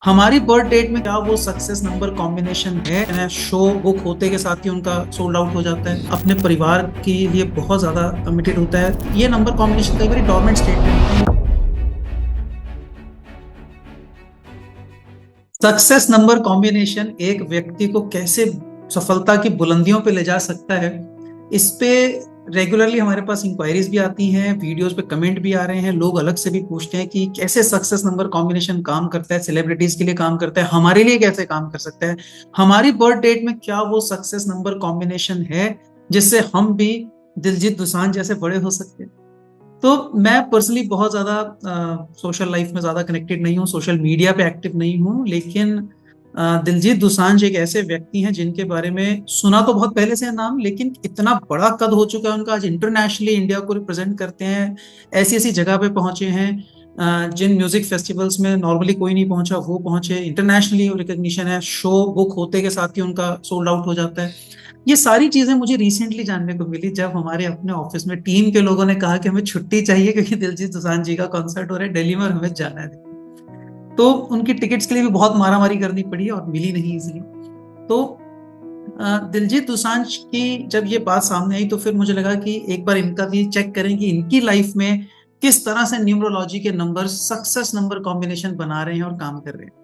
हमारी birth date में क्या वो सक्सेस नंबर कॉम्बिनेशन है। शो बुक होते के साथ ही उनका सोल्ड आउट हो जाता है। अपने परिवार के लिए बहुत ज्यादा कमिटेड होता है। ये नंबर कॉम्बिनेशन कई बार डोरमेंट स्टेट में होते हैं। सक्सेस नंबर कॉम्बिनेशन एक व्यक्ति को कैसे सफलता की बुलंदियों पे ले जा सकता है, इस पे रेगुलरली हमारे पास इंक्वायरीज भी आती हैं, वीडियोस पे कमेंट भी आ रहे हैं। लोग अलग से भी पूछते हैं कि कैसे सक्सेस नंबर कॉम्बिनेशन काम करता है, सेलिब्रिटीज के लिए काम करता है, हमारे लिए कैसे काम कर सकता है। हमारी बर्थ डेट में क्या वो सक्सेस नंबर कॉम्बिनेशन है जिससे हम भी दिलजीत दोसांझ जैसे बड़े हो सकते हैं। तो मैं पर्सनली बहुत ज्यादा सोशल लाइफ में ज्यादा कनेक्टेड नहीं हूँ, सोशल मीडिया पे एक्टिव नहीं हूँ, लेकिन दिलजीत दोसांझ एक ऐसे व्यक्ति हैं जिनके बारे में सुना तो बहुत पहले से है नाम, लेकिन इतना बड़ा कद हो चुका है उनका, आज इंटरनेशनली इंडिया को रिप्रेजेंट करते हैं, ऐसी ऐसी जगह पे पहुंचे हैं जिन म्यूजिक फेस्टिवल्स में नॉर्मली कोई नहीं पहुंचा वो पहुंचे। इंटरनेशनली रिकग्निशन है, शो बुक होते के साथ ही उनका सोल्ड आउट हो जाता है। ये सारी चीजें मुझे रिसेंटली जानने को मिली जब हमारे अपने ऑफिस में टीम के लोगों ने कहा कि हमें छुट्टी चाहिए क्योंकि दिलजीत दोसांझ जी का कॉन्सर्ट हो रहा है दिल्ली में और हमें जाना है। तो उनकी टिकट्स के लिए भी बहुत मारामारी करनी पड़ी और मिली नहीं इजीली। तो दिलजीत दोसांझ की जब ये बात सामने आई तो फिर मुझे लगा कि एक बार इनका भी चेक करें कि इनकी लाइफ में किस तरह से न्यूमरोलॉजी के नंबर सक्सेस नंबर कॉम्बिनेशन बना रहे हैं और काम कर रहे हैं।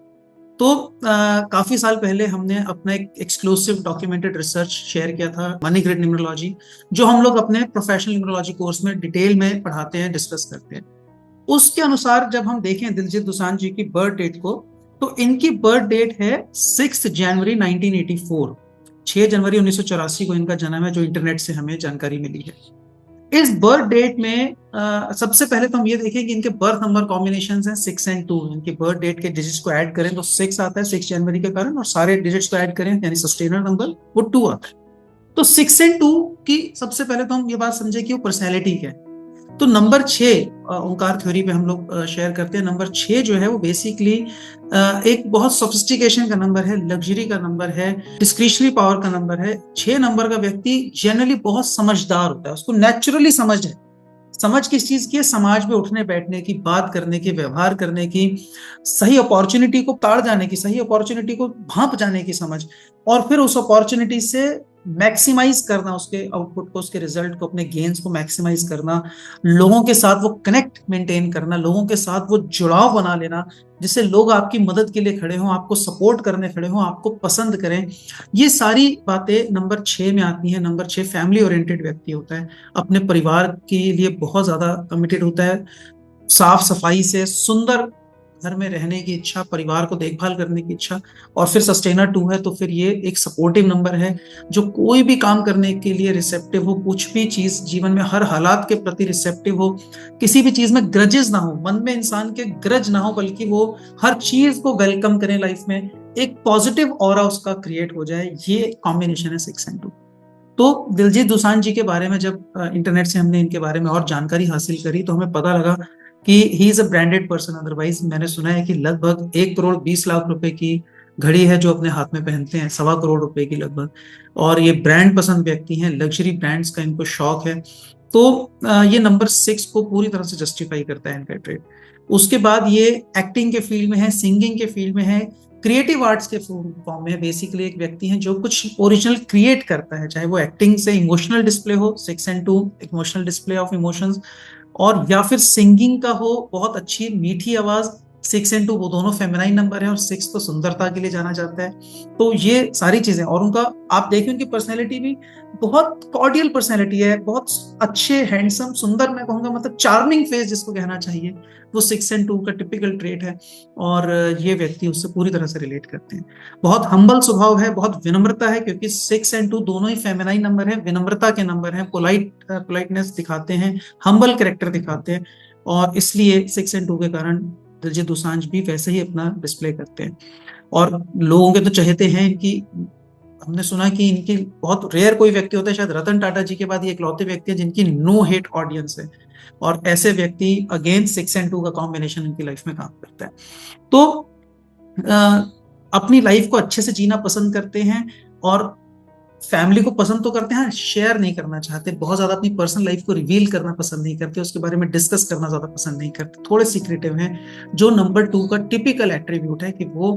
तो काफी साल पहले हमने अपना एक एक्सक्लूसिव डॉक्यूमेंटेड रिसर्च शेयर किया था, मनी ग्रिड न्यूमरोलॉजी, जो हम लोग अपने प्रोफेशनल न्यूमरोलॉजी कोर्स में डिटेल में पढ़ाते हैं, डिस्कस करते हैं। उसके अनुसार जब हम देखें दिलजीत दोसांझ जी की बर्थ डेट को, तो इनकी बर्थ डेट है 6 जनवरी 1984। 6 जनवरी 1984 को इनका जन्म है, जो इंटरनेट से हमें जानकारी मिली है। इस बर्थ डेट में सबसे पहले तो हम ये देखें कि इनके बर्थ नंबर कॉम्बिनेशन हैं 6 और 2। इनकी बर्थ डेट के डिजिट्स को ऐड करें तो 6 आता है 6 जनवरी के कारण, और सारे डिजिट्स को ऐड करें यानी सस्टेनर नंबर वो 2 आता है। तो 6 और 2 की सबसे पहले तो हम ये बात समझे कि वो पर्सनैलिटी क्या है। तो नंबर 6 ओंकार थ्योरी पे हम लोग शेयर करते हैं। नंबर 6 जो है वो बेसिकली एक बहुत सोफिस्टिकेशन का नंबर है, लग्जरी का नंबर है, डिस्क्रिशनरी पावर का नंबर है। 6 नंबर का व्यक्ति जनरली बहुत समझदार होता है, उसको नेचुरली समझ है। समझ किस चीज की है? समाज में उठने बैठने की, बात करने की, व्यवहार करने की, सही अपॉर्चुनिटी को ताड़ जाने की, सही अपॉर्चुनिटी को भांप जाने की समझ, और फिर उस अपॉर्चुनिटी से मैक्सिमाइज करना, उसके आउटपुट को, उसके रिजल्ट को, अपने गेन्स को मैक्सिमाइज करना, लोगों के साथ वो कनेक्ट मेंटेन करना, लोगों के साथ वो जुड़ाव बना लेना जिससे लोग आपकी मदद के लिए खड़े हों, आपको सपोर्ट करने खड़े हों, आपको पसंद करें। ये सारी बातें नंबर 6 में आती हैं। नंबर 6 फैमिली ओरिएंटेड व्यक्ति होता है, अपने परिवार के लिए बहुत ज्यादा कमिटेड होता है, साफ सफाई से सुंदर घर में रहने की इच्छा, परिवार को देखभाल करने की इच्छा। और फिर सस्टेनर 2 है तो फिर ये एक सपोर्टिव नंबर है, जो कोई भी काम करने के लिए रिसेप्टिव हो, कुछ भी चीज जीवन में हर हालात के प्रति रिसेप्टिव हो, किसी भी चीज में ग्रजेस ना हो, मन में इंसान के ग्रज ना हो, बल्कि वो हर चीज को वेलकम करे, लाइफ में एक पॉजिटिव ऑरा उसका क्रिएट हो जाए। ये कॉम्बिनेशन है 6 और 2। तो दिलजीत दोसांझ जी के बारे में जब इंटरनेट से हमने इनके बारे में और जानकारी हासिल करी तो हमें पता लगा कि he is a branded person. Otherwise मैंने सुना है कि लगभग 1 करोड़ 20 लाख रुपए की घड़ी है जो अपने हाथ में पहनते हैं, 1.25 करोड़ रुपए की लगभग। और ये ब्रांड पसंद व्यक्ति हैं, लग्जरी ब्रांड्स का इनको शौक है। तो ये नंबर 6 को पूरी तरह से जस्टिफाई करता है इनका ट्रेड। उसके बाद ये एक्टिंग के फील्ड में है, सिंगिंग के फील्ड में है, क्रिएटिव आर्ट्स के फॉर्म में बेसिकली एक व्यक्ति है जो कुछ ओरिजिनल क्रिएट करता है, चाहे वो एक्टिंग से इमोशनल डिस्प्ले हो, 6 और 2 इमोशनल डिस्प्ले ऑफ इमोशंस, और या फिर सिंगिंग का हो, बहुत अच्छी मीठी आवाज। 6 और 2 वो दोनों फेमिनाइन नंबर है, और 6 तो सुंदरता के लिए जाना जाता है। तो ये सारी चीजें, और उनका आप देखें उनकी पर्सनैलिटी भी बहुत कॉर्डियल पर्सनैलिटी है, बहुत अच्छे, हैंडसम, सुंदर, मैं कहूंगा मतलब चार्मिंग फेस जिसको कहना चाहिए, वो 6 और 2 का टिपिकल ट्रेट है। और ये व्यक्ति उससे पूरी तरह से रिलेट करते हैं। बहुत हम्बल स्वभाव है, बहुत विनम्रता है, क्योंकि 6 और 2 दोनों ही फेमिनाइन नंबर है, विनम्रता के नंबर है, पोलाइटनेस दिखाते हैं, हम्बल कैरेक्टर दिखाते हैं, और इसलिए 6 और 2 के कारण दिलजीत दोसांझ भी वैसे ही अपना डिस्प्ले करते हैं। और लोगों के तो चहेते हैं इनकी। हमने सुना कि इनकी बहुत रेयर कोई व्यक्ति होता है, शायद रतन टाटा जी के बाद ये इकलौते व्यक्ति हैं जिनकी नो हेट ऑडियंस है, और ऐसे व्यक्ति अगेन 6 और 2 का कॉम्बिनेशन इनकी लाइफ में काम करता है। तो अपनी लाइफ को अच्छे से जीना पसंद करते हैं, और फैमिली को पसंद तो करते हैं, शेयर नहीं करना चाहते, बहुत ज्यादा अपनी पर्सनल लाइफ को रिवील करना पसंद नहीं करते, उसके बारे में डिस्कस करना ज्यादा पसंद नहीं करते, थोड़े सीक्रेटिव हैं, जो नंबर 2 का टिपिकल एट्रीब्यूट है कि वो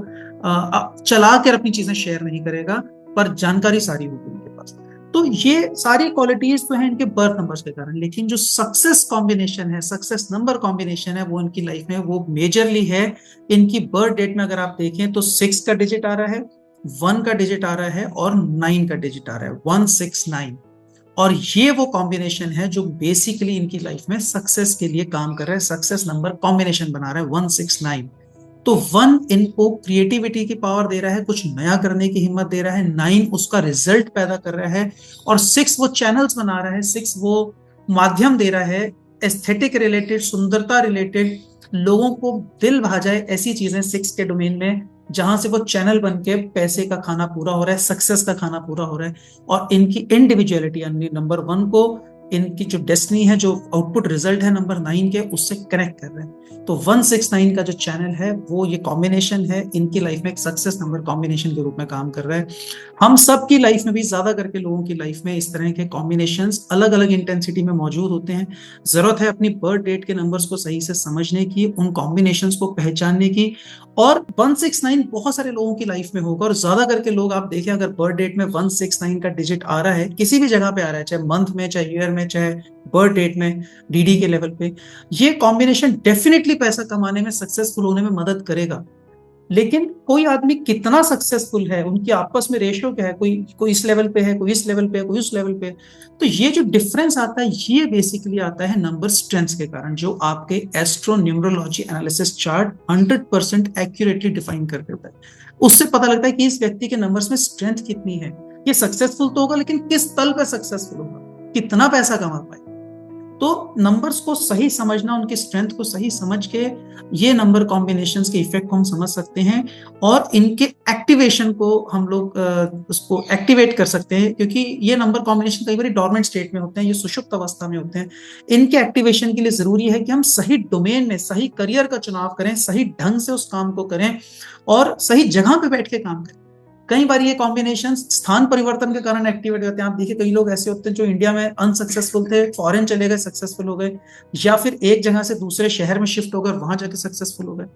चला कर अपनी चीजें शेयर नहीं करेगा, पर जानकारी सारी होगी उनके पास। तो ये सारी क्वालिटीज तो है इनके बर्थ नंबर्स के कारण, लेकिन जो सक्सेस कॉम्बिनेशन है, सक्सेस नंबर कॉम्बिनेशन है, वो इनकी लाइफ में वो मेजरली है इनकी बर्थ डेट में। अगर आप देखें तो 6 का डिजिट आ रहा है, 1 का डिजिट आ रहा है और 9 का डिजिट आ रहा है, 169। और ये वो कॉम्बिनेशन है जो बेसिकली इनकी लाइफ में सक्सेस के लिए काम कर रहा है, सक्सेस नंबर कॉम्बिनेशन बना रहा है 169। तो 1 इनको क्रिएटिविटी की पावर दे रहा है, कुछ नया करने की हिम्मत दे रहा है, 9 उसका रिजल्ट पैदा कर रहा है, और 6 वो चैनल्स बना रहा है, 6 वो माध्यम दे रहा है एस्थेटिक रिलेटेड, सुंदरता रिलेटेड, लोगों को दिल भा जाए ऐसी चीजें 6 के डोमेन में, जहां से वो चैनल बन के पैसे का खाना पूरा हो रहा है, सक्सेस का खाना पूरा हो रहा है। और इनकी इंडिविजुअलिटी यानी नंबर 1 को इनकी जो डेस्टिनी है, जो आउटपुट रिजल्ट है नंबर 9 के, उससे कनेक्ट कर रहे हैं। तो 169 का जो चैनल है वो ये कॉम्बिनेशन है इनकी लाइफ में एक सक्सेस नंबर कॉम्बिनेशन के रूप में काम कर रहा है। हम सब की लाइफ में भी, ज्यादा करके लोगों की लाइफ में इस तरह के कॉम्बिनेशंस अलग अलग इंटेंसिटी में मौजूद होते हैं। जरूरत है अपनी बर्थ डेट के नंबर्स को सही से समझने की, उन कॉम्बिनेशंस को पहचानने की। और 169 बहुत सारे लोगों की लाइफ में होगा, और ज्यादा करके लोग आप देखें, अगर बर्थ डेट में 169 का डिजिट आ रहा है, किसी भी जगह पे आ रहा है, चाहे मंथ में, चाहे ईयर में, चाहे बर्थ डेट में, डीडी के लेवल पे, ये कॉम्बिनेशन डेफिनेटली पैसा कमाने में, सक्सेसफुल होने में मदद करेगा। लेकिन कोई आदमी कितना सक्सेसफुल है, उनकी आपस में रेशियो क्या है, कोई कोई इस लेवल पे है, कोई इस लेवल पे है, कोई उस लेवल पे है। तो ये जो डिफरेंस आता है, ये बेसिकली आता है नंबर स्ट्रेंथ्स के कारण, जो आपके astro numerology analysis chart 100% accurately define कर देता है। उससे पता लगता है कि इस व्यक्ति के नंबर्स में स्ट्रेंथ कितनी है। ये सक्सेसफुल तो होगा, लेकिन किस तल पे सक्सेसफुल होगा, कितना पैसा कमा पाए। तो नंबर्स को सही समझना, उनकी स्ट्रेंथ को सही समझ के ये नंबर कॉम्बिनेशंस के इफेक्ट को हम समझ सकते हैं, और इनके एक्टिवेशन को हम लोग उसको एक्टिवेट कर सकते हैं, क्योंकि ये नंबर कॉम्बिनेशन कई बार डोरमेंट स्टेट में होते हैं, ये सुषुप्त अवस्था में होते हैं। इनके एक्टिवेशन के लिए जरूरी है कि हम सही डोमेन में सही करियर का चुनाव करें, सही ढंग से उस काम को करें, और सही जगह पे बैठ के काम करें। कई बार ये कॉम्बिनेशन स्थान परिवर्तन के कारण एक्टिवेट होते हैं। आप देखिए, कई लोग ऐसे होते हैं जो इंडिया में अनसक्सेसफुल थे, फॉरेन चले गए, सक्सेसफुल हो गए, या फिर एक जगह से दूसरे शहर में शिफ्ट हो गए, वहां जाके सक्सेसफुल हो गए।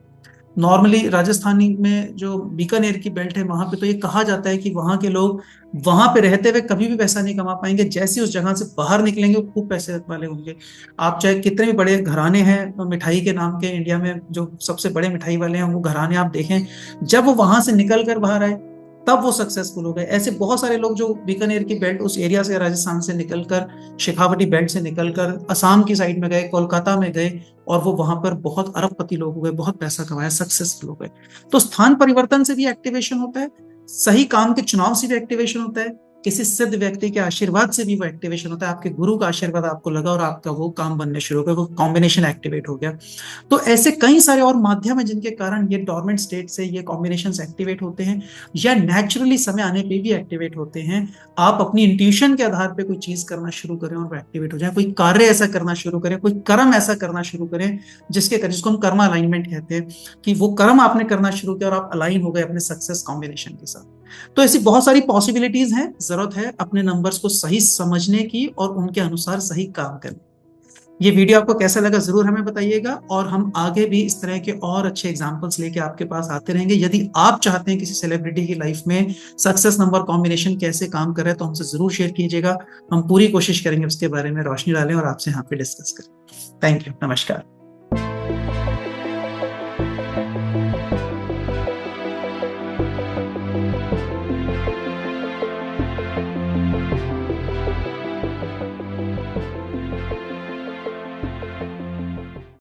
नॉर्मली राजस्थानी में जो बीकानेर की बेल्ट है, वहां पे तो ये कहा जाता है कि वहां के लोग वहां पे रहते हुए कभी भी पैसा नहीं कमा पाएंगे, जैसे उस जगह से बाहर निकलेंगे वो खूब पैसे वाले होंगे। आप चाहे कितने भी बड़े घराने हैं मिठाई के नाम के, इंडिया में जो सबसे बड़े मिठाई वाले हैं, वो घराने आप देखें, जब वो वहां से निकल कर बाहर आए तब वो सक्सेसफुल हो गए। ऐसे बहुत सारे लोग जो बीकानेर की बेल्ट उस एरिया से, राजस्थान से निकलकर, शेखावटी बेल्ट से निकलकर असम की साइड में गए, कोलकाता में गए, और वो वहां पर बहुत अरबपति लोग हो गए, बहुत पैसा कमाया, सक्सेसफुल हो गए। तो स्थान परिवर्तन से भी एक्टिवेशन होता है, सही काम के चुनाव से भी एक्टिवेशन होता है, किसी सिद्ध व्यक्ति के आशीर्वाद से भी वो एक्टिवेशन होता है। आपके गुरु का आशीर्वाद आपको लगा और आपका वो काम बनने शुरू हो गया, वो कॉम्बिनेशन एक्टिवेट हो गया। तो ऐसे कई सारे और माध्यम है जिनके कारण ये डोरमेंट स्टेट से ये कॉम्बिनेशंस एक्टिवेट होते हैं, या नेचुरली समय आने पे भी एक्टिवेट होते हैं। आप अपनी इंट्यूशन के आधार पे कोई चीज करना शुरू करें और वो एक्टिवेट हो जाए, कोई कार्य ऐसा करना शुरू करें, कोई कर्म ऐसा करना शुरू करें जिसको हम कर्म अलाइनमेंट कहते हैं, कि वो कर्म आपने करना शुरू किया और आप अलाइन हो गए अपने सक्सेस कॉम्बिनेशन के साथ। तो ऐसी बहुत सारी पॉसिबिलिटीज हैं, जरूरत है अपने नंबर्स को सही समझने की और उनके अनुसार सही काम करने। ये वीडियो आपको कैसा लगा जरूर हमें बताइएगा, और हम आगे भी इस तरह के और अच्छे एग्जांपल्स लेके आपके पास आते रहेंगे। यदि आप चाहते हैं किसी सेलिब्रिटी की लाइफ में सक्सेस नंबर कॉम्बिनेशन कैसे काम कर रहा है, तो हमसे जरूर शेयर कीजिएगा। हम पूरी कोशिश करेंगे उसके बारे में रोशनी डालें और आपसे यहाँ पे डिस्कस करें। थैंक यू, नमस्कार।